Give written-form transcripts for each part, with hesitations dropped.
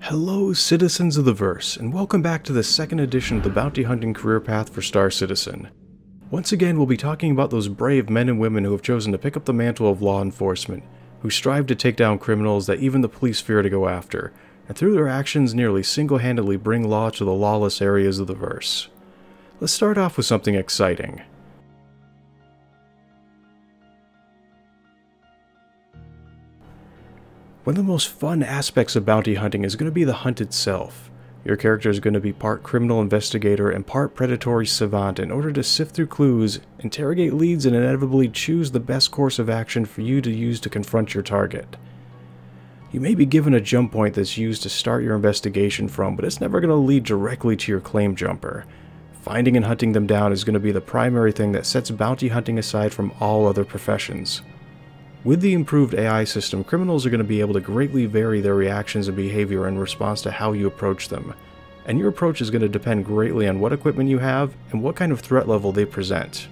Hello citizens of the verse, and welcome back to the second edition of the bounty hunting career path for Star Citizen. Once again we'll be talking about those brave men and women who have chosen to pick up the mantle of law enforcement, who strive to take down criminals that even the police fear to go after, and through their actions nearly single-handedly bring law to the lawless areas of the verse. Let's start off with something exciting. One of the most fun aspects of bounty hunting is going to be the hunt itself. Your character is going to be part criminal investigator and part predatory savant in order to sift through clues, interrogate leads, and inevitably choose the best course of action for you to use to confront your target. You may be given a jump point that's used to start your investigation from, but it's never going to lead directly to your claim jumper. Finding and hunting them down is going to be the primary thing that sets bounty hunting aside from all other professions. With the improved AI system, criminals are going to be able to greatly vary their reactions and behavior in response to how you approach them. And your approach is going to depend greatly on what equipment you have and what kind of threat level they present.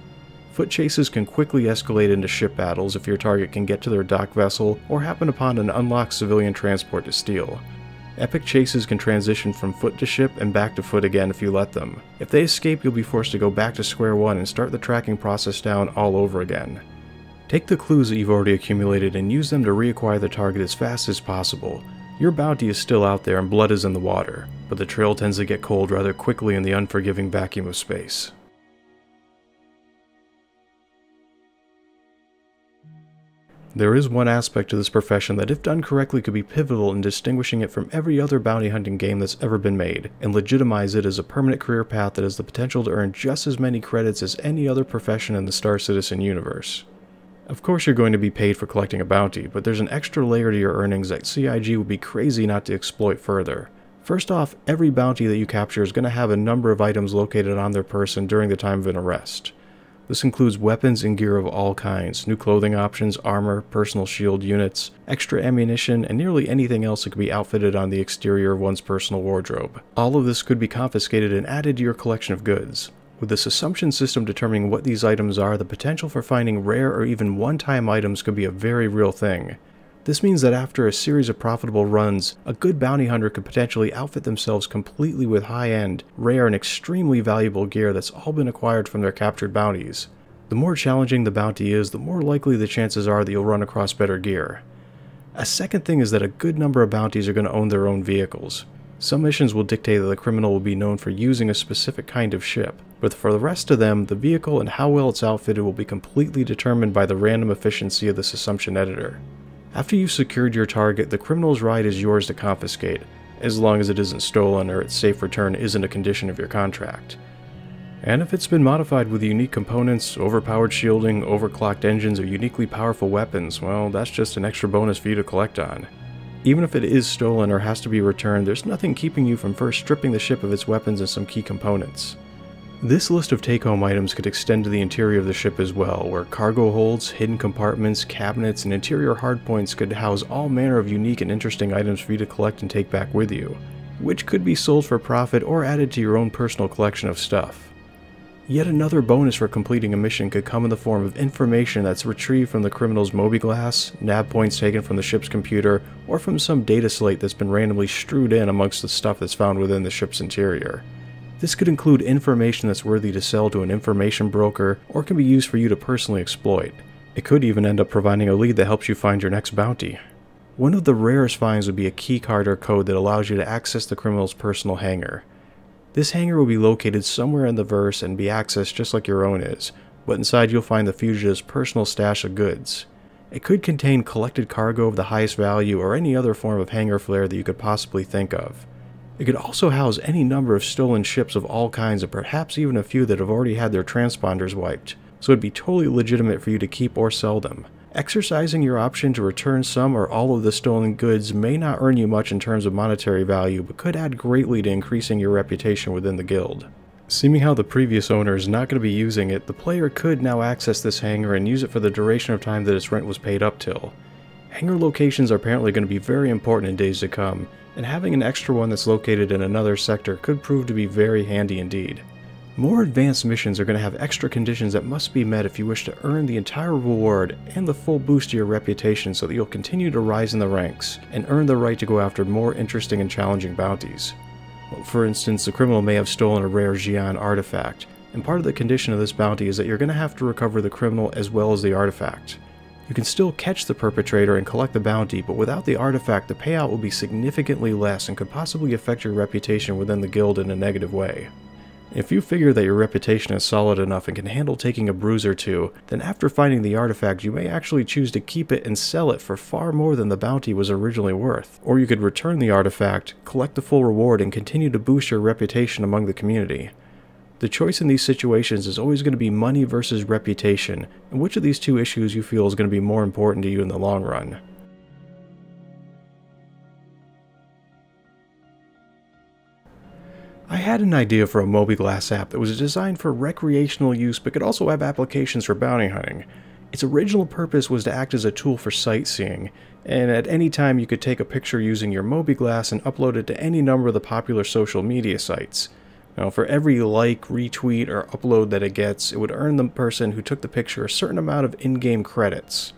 Foot chases can quickly escalate into ship battles if your target can get to their dock vessel or happen upon an unlocked civilian transport to steal. Epic chases can transition from foot to ship and back to foot again if you let them. If they escape, you'll be forced to go back to square one and start the tracking process down all over again. Take the clues that you've already accumulated and use them to reacquire the target as fast as possible. Your bounty is still out there and blood is in the water, but the trail tends to get cold rather quickly in the unforgiving vacuum of space. There is one aspect to this profession that if done correctly could be pivotal in distinguishing it from every other bounty hunting game that's ever been made, and legitimize it as a permanent career path that has the potential to earn just as many credits as any other profession in the Star Citizen universe. Of course you're going to be paid for collecting a bounty, but there's an extra layer to your earnings that CIG would be crazy not to exploit further. First off, every bounty that you capture is going to have a number of items located on their person during the time of an arrest. This includes weapons and gear of all kinds, new clothing options, armor, personal shield units, extra ammunition, and nearly anything else that could be outfitted on the exterior of one's personal wardrobe. All of this could be confiscated and added to your collection of goods. With this assumption system determining what these items are, the potential for finding rare or even one-time items could be a very real thing. This means that after a series of profitable runs, a good bounty hunter could potentially outfit themselves completely with high-end, rare, and extremely valuable gear that's all been acquired from their captured bounties. The more challenging the bounty is, the more likely the chances are that you'll run across better gear. A second thing is that a good number of bounties are going to own their own vehicles. Some missions will dictate that the criminal will be known for using a specific kind of ship, but for the rest of them, the vehicle and how well it's outfitted will be completely determined by the random efficiency of this assumption editor. After you've secured your target, the criminal's ride is yours to confiscate, as long as it isn't stolen or its safe return isn't a condition of your contract. And if it's been modified with unique components, overpowered shielding, overclocked engines, or uniquely powerful weapons, well, that's just an extra bonus for you to collect on. Even if it is stolen or has to be returned, there's nothing keeping you from first stripping the ship of its weapons and some key components. This list of take-home items could extend to the interior of the ship as well, where cargo holds, hidden compartments, cabinets, and interior hardpoints could house all manner of unique and interesting items for you to collect and take back with you, which could be sold for profit or added to your own personal collection of stuff. Yet another bonus for completing a mission could come in the form of information that's retrieved from the criminal's mobiGlass, nav points taken from the ship's computer, or from some data slate that's been randomly strewed in amongst the stuff that's found within the ship's interior. This could include information that's worthy to sell to an information broker, or can be used for you to personally exploit. It could even end up providing a lead that helps you find your next bounty. One of the rarest finds would be a keycard or code that allows you to access the criminal's personal hangar. This hangar will be located somewhere in the verse and be accessed just like your own is, but inside you'll find the fugitive's personal stash of goods. It could contain collected cargo of the highest value or any other form of hangar flair that you could possibly think of. It could also house any number of stolen ships of all kinds and perhaps even a few that have already had their transponders wiped, so it'd be totally legitimate for you to keep or sell them. Exercising your option to return some or all of the stolen goods may not earn you much in terms of monetary value, but could add greatly to increasing your reputation within the guild. Seeming how the previous owner is not going to be using it, the player could now access this hangar and use it for the duration of time that its rent was paid up till. Hangar locations are apparently going to be very important in days to come, and having an extra one that's located in another sector could prove to be very handy indeed. More advanced missions are going to have extra conditions that must be met if you wish to earn the entire reward and the full boost to your reputation so that you'll continue to rise in the ranks and earn the right to go after more interesting and challenging bounties. For instance, the criminal may have stolen a rare Xi'an artifact, and part of the condition of this bounty is that you're going to have to recover the criminal as well as the artifact. You can still catch the perpetrator and collect the bounty, but without the artifact the payout will be significantly less and could possibly affect your reputation within the guild in a negative way. If you figure that your reputation is solid enough and can handle taking a bruise or two, then after finding the artifact you may actually choose to keep it and sell it for far more than the bounty was originally worth. Or you could return the artifact, collect the full reward, and continue to boost your reputation among the community. The choice in these situations is always going to be money versus reputation, and which of these two issues you feel is going to be more important to you in the long run. I had an idea for a mobiGlas app that was designed for recreational use but could also have applications for bounty hunting. Its original purpose was to act as a tool for sightseeing, and at any time you could take a picture using your mobiGlas and upload it to any number of the popular social media sites. Now, for every like, retweet, or upload that it gets, it would earn the person who took the picture a certain amount of in-game credits.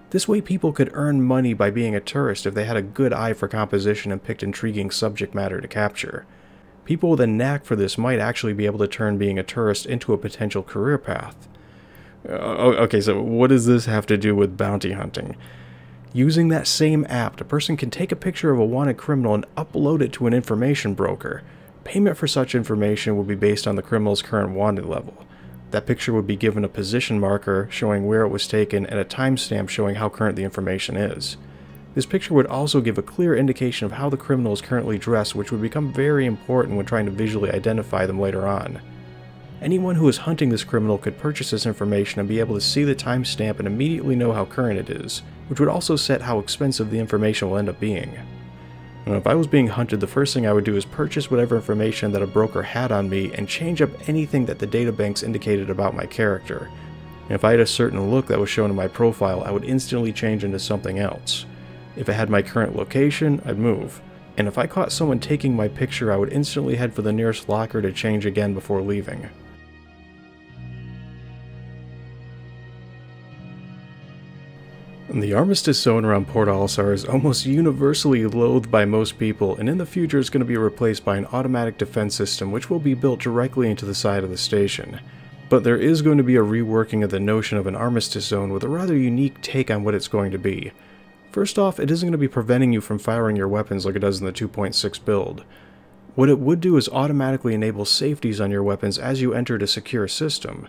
This way people could earn money by being a tourist if they had a good eye for composition and picked intriguing subject matter to capture. People with a knack for this might actually be able to turn being a tourist into a potential career path. Okay, so what does this have to do with bounty hunting? Using that same app, a person can take a picture of a wanted criminal and upload it to an information broker. Payment for such information would be based on the criminal's current wanted level. That picture would be given a position marker showing where it was taken and a timestamp showing how current the information is. This picture would also give a clear indication of how the criminal is currently dressed, which would become very important when trying to visually identify them later on. Anyone who is hunting this criminal could purchase this information and be able to see the timestamp and immediately know how current it is, which would also set how expensive the information will end up being. Now, if I was being hunted, the first thing I would do is purchase whatever information that a broker had on me and change up anything that the databanks indicated about my character. And if I had a certain look that was shown in my profile, I would instantly change into something else. If it had my current location, I'd move. And if I caught someone taking my picture, I would instantly head for the nearest locker to change again before leaving. The Armistice Zone around Port Olisar is almost universally loathed by most people, and in the future is going to be replaced by an automatic defense system which will be built directly into the side of the station. But there is going to be a reworking of the notion of an Armistice Zone with a rather unique take on what it's going to be. First off, it isn't going to be preventing you from firing your weapons like it does in the 2.6 build. What it would do is automatically enable safeties on your weapons as you enter a secure system.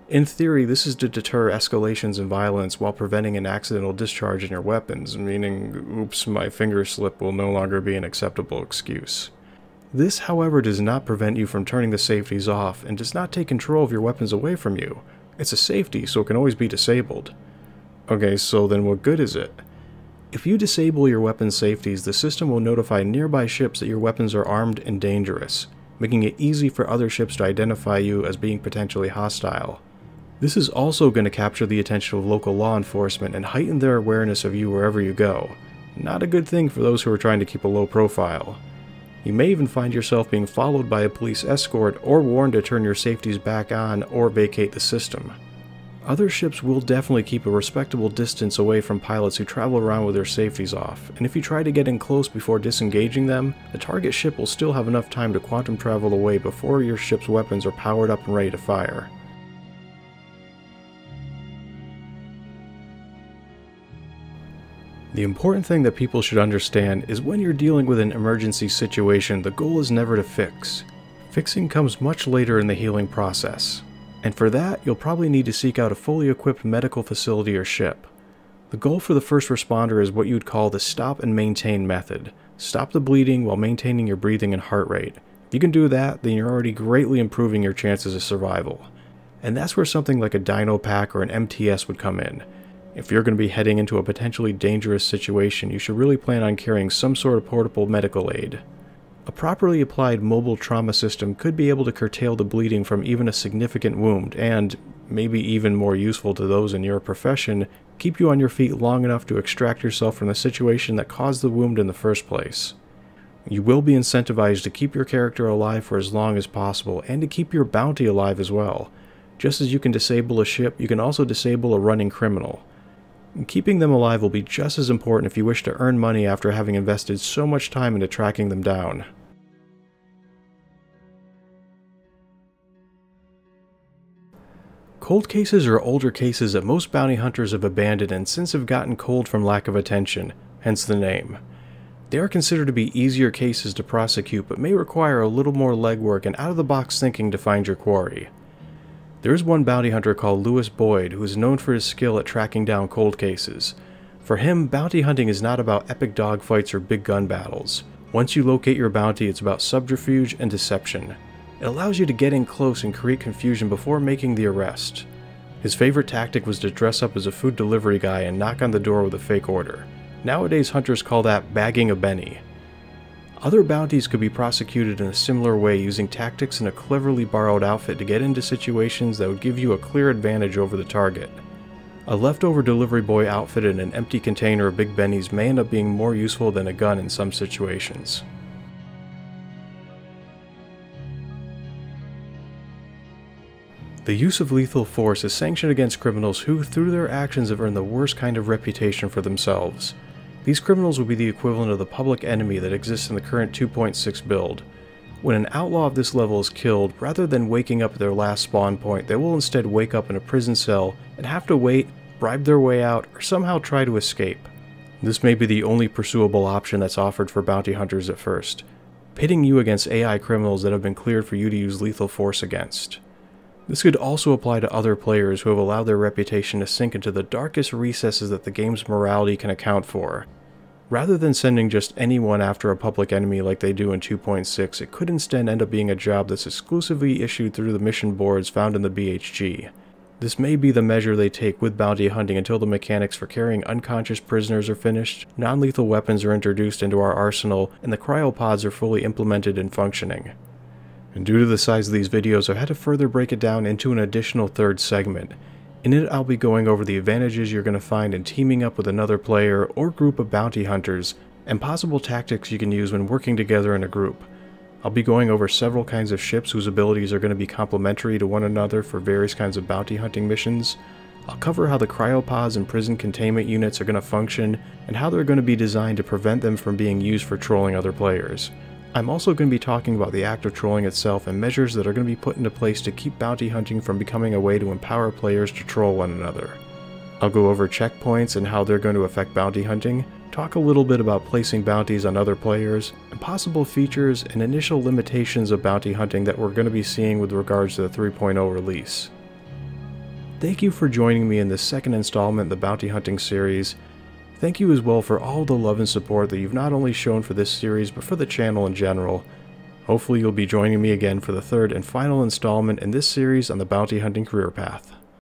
In theory, this is to deter escalations in violence while preventing an accidental discharge in your weapons, meaning, oops, my finger slip will no longer be an acceptable excuse. This, however, does not prevent you from turning the safeties off and does not take control of your weapons away from you. It's a safety, so it can always be disabled. Okay, so then what good is it? If you disable your weapon safeties, the system will notify nearby ships that your weapons are armed and dangerous, making it easy for other ships to identify you as being potentially hostile. This is also going to capture the attention of local law enforcement and heighten their awareness of you wherever you go. Not a good thing for those who are trying to keep a low profile. You may even find yourself being followed by a police escort or warned to turn your safeties back on or vacate the system. Other ships will definitely keep a respectable distance away from pilots who travel around with their safeties off, and if you try to get in close before disengaging them, the target ship will still have enough time to quantum travel away before your ship's weapons are powered up and ready to fire. The important thing that people should understand is when you're dealing with an emergency situation, the goal is never to fix. Fixing comes much later in the healing process, and for that you'll probably need to seek out a fully equipped medical facility or ship. The goal for the first responder is what you'd call the stop and maintain method. Stop the bleeding while maintaining your breathing and heart rate. If you can do that, then you're already greatly improving your chances of survival. And that's where something like a Dino Pack or an MTS would come in. If you're going to be heading into a potentially dangerous situation, you should really plan on carrying some sort of portable medical aid. A properly applied mobile trauma system could be able to curtail the bleeding from even a significant wound and, maybe even more useful to those in your profession, keep you on your feet long enough to extract yourself from the situation that caused the wound in the first place. You will be incentivized to keep your character alive for as long as possible, and to keep your bounty alive as well. Just as you can disable a ship, you can also disable a running criminal. And keeping them alive will be just as important if you wish to earn money after having invested so much time into tracking them down. Cold cases are older cases that most bounty hunters have abandoned and since have gotten cold from lack of attention, hence the name. They are considered to be easier cases to prosecute, but may require a little more legwork and out-of-the-box thinking to find your quarry. There is one bounty hunter called Lewis Boyd who is known for his skill at tracking down cold cases. For him, bounty hunting is not about epic dogfights or big gun battles. Once you locate your bounty, it's about subterfuge and deception. It allows you to get in close and create confusion before making the arrest. His favorite tactic was to dress up as a food delivery guy and knock on the door with a fake order. Nowadays, hunters call that bagging a Benny. Other bounties could be prosecuted in a similar way using tactics in a cleverly borrowed outfit to get into situations that would give you a clear advantage over the target. A leftover delivery boy outfit in an empty container of Big Bennies may end up being more useful than a gun in some situations. The use of lethal force is sanctioned against criminals who, through their actions, have earned the worst kind of reputation for themselves. These criminals would be the equivalent of the public enemy that exists in the current 2.6 build. When an outlaw of this level is killed, rather than waking up at their last spawn point, they will instead wake up in a prison cell and have to wait, bribe their way out, or somehow try to escape. This may be the only pursuable option that's offered for bounty hunters at first, pitting you against AI criminals that have been cleared for you to use lethal force against. This could also apply to other players who have allowed their reputation to sink into the darkest recesses that the game's morality can account for. Rather than sending just anyone after a public enemy like they do in 2.6, it could instead end up being a job that's exclusively issued through the mission boards found in the BHG. This may be the measure they take with bounty hunting until the mechanics for carrying unconscious prisoners are finished, non-lethal weapons are introduced into our arsenal, and the cryopods are fully implemented and functioning. And due to the size of these videos, I've had to further break it down into an additional third segment. In it, I'll be going over the advantages you're going to find in teaming up with another player or group of bounty hunters, and possible tactics you can use when working together in a group. I'll be going over several kinds of ships whose abilities are going to be complementary to one another for various kinds of bounty hunting missions. I'll cover how the cryopods and prison containment units are going to function, and how they're going to be designed to prevent them from being used for trolling other players. I'm also going to be talking about the act of trolling itself and measures that are going to be put into place to keep bounty hunting from becoming a way to empower players to troll one another. I'll go over checkpoints and how they're going to affect bounty hunting, talk a little bit about placing bounties on other players, and possible features and initial limitations of bounty hunting that we're going to be seeing with regards to the 3.0 release. Thank you for joining me in this second installment in the bounty hunting series. Thank you as well for all the love and support that you've not only shown for this series, but for the channel in general. Hopefully you'll be joining me again for the third and final installment in this series on the bounty hunting career path.